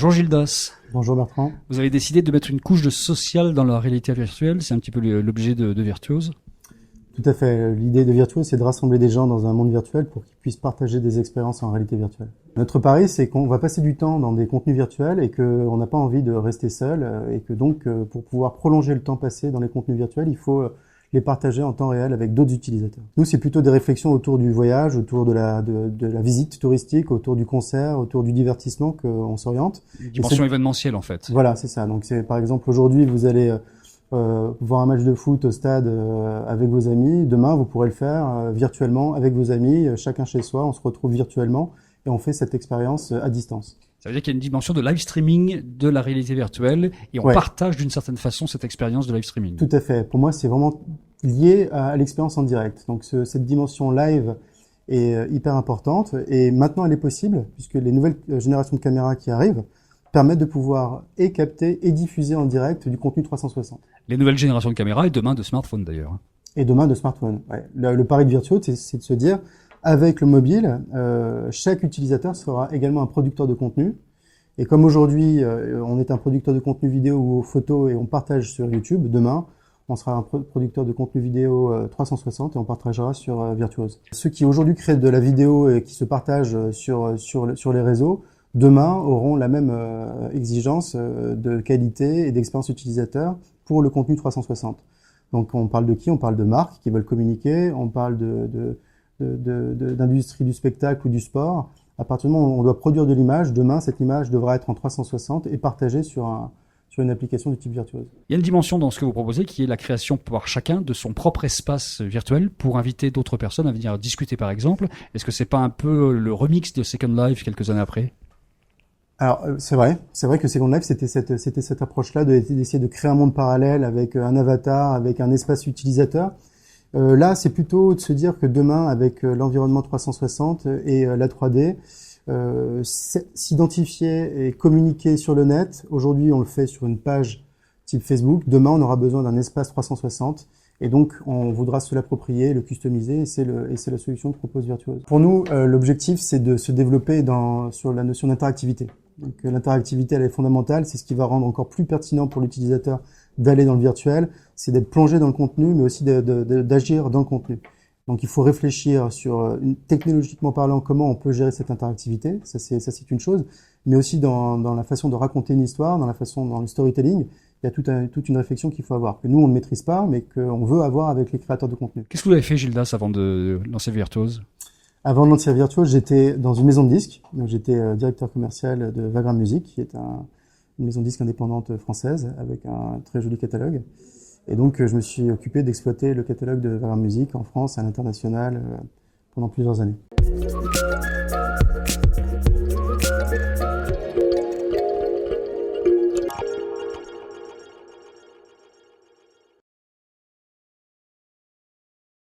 Bonjour Gildas. Bonjour Bertrand. Vous avez décidé de mettre une couche de social dans la réalité virtuelle, c'est un petit peu l'objet de Virtuose. Tout à fait. L'idée de Virtuose, c'est de rassembler des gens dans un monde virtuel pour qu'ils puissent partager des expériences en réalité virtuelle. Notre pari, c'est qu'on va passer du temps dans des contenus virtuels et qu'on n'a pas envie de rester seul et que donc, pour pouvoir prolonger le temps passé dans les contenus virtuels, il faut les partager en temps réel avec d'autres utilisateurs. Nous, c'est plutôt des réflexions autour du voyage, autour de la visite touristique, autour du concert, autour du divertissement qu'on s'oriente. Dimension événementielle, en fait. Voilà, c'est ça. Donc, c'est par exemple aujourd'hui, vous allez voir un match de foot au stade avec vos amis. Demain, vous pourrez le faire virtuellement avec vos amis, chacun chez soi. On se retrouve virtuellement et on fait cette expérience à distance. Ça veut dire qu'il y a une dimension de live streaming de la réalité virtuelle et on partage d'une certaine façon cette expérience de live streaming. Tout à fait. Pour moi, c'est vraiment lié à l'expérience en direct. Donc, cette dimension live est hyper importante et maintenant, elle est possible puisque les nouvelles générations de caméras qui arrivent permettent de pouvoir et capter et diffuser en direct du contenu 360. Les nouvelles générations de caméras et demain de smartphones d'ailleurs. Et demain de smartphones. Ouais. Le pari de Virtuose, c'est de se dire, avec le mobile, chaque utilisateur sera également un producteur de contenu. Et comme aujourd'hui, on est un producteur de contenu vidéo ou photo et on partage sur YouTube, demain, on sera un producteur de contenu vidéo 360 et on partagera sur Virtuose. Ceux qui aujourd'hui créent de la vidéo et qui se partagent sur les réseaux, demain auront la même exigence de qualité et d'expérience utilisateur pour le contenu 360. Donc on parle de qui? On parle de marques qui veulent communiquer, on parle d'industrie du spectacle ou du sport. À partir du moment où on doit produire de l'image, demain cette image devra être en 360 et partagée sur une application du type Virtuose. Il y a une dimension dans ce que vous proposez qui est la création par chacun de son propre espace virtuel pour inviter d'autres personnes à venir discuter par exemple. Est-ce que c'est pas un peu le remix de Second Life quelques années après? Alors c'est vrai que Second Life c'était cette approche-là d'essayer de créer un monde parallèle avec un avatar, avec un espace utilisateur. Là, c'est plutôt de se dire que demain, avec l'environnement 360 et la 3D, s'identifier et communiquer sur le net. Aujourd'hui, on le fait sur une page type Facebook. Demain, on aura besoin d'un espace 360. Et donc, on voudra se l'approprier, le customiser, et c'est la solution que propose Virtuose. Pour nous, l'objectif, c'est de se développer sur la notion d'interactivité. Donc, l'interactivité, elle est fondamentale. C'est ce qui va rendre encore plus pertinent pour l'utilisateur d'aller dans le virtuel. C'est d'être plongé dans le contenu, mais aussi d'agir dans le contenu. Donc, il faut réfléchir sur, technologiquement parlant, comment on peut gérer cette interactivité. Ça, c'est une chose. Mais aussi dans la façon de raconter une histoire, dans le storytelling. Il y a toute une réflexion qu'il faut avoir, que nous, on ne maîtrise pas, mais qu'on veut avoir avec les créateurs de contenu. Qu'est-ce que vous avez fait, Gildas, avant de lancer Virtuose? Avant de lancer Virtuose, j'étais dans une maison de disques. Donc, j'étais directeur commercial de Vagram Music, qui est une maison de disques indépendante française, avec un très joli catalogue. Et donc, je me suis occupé d'exploiter le catalogue de Vagram Music en France et à l'international pendant plusieurs années.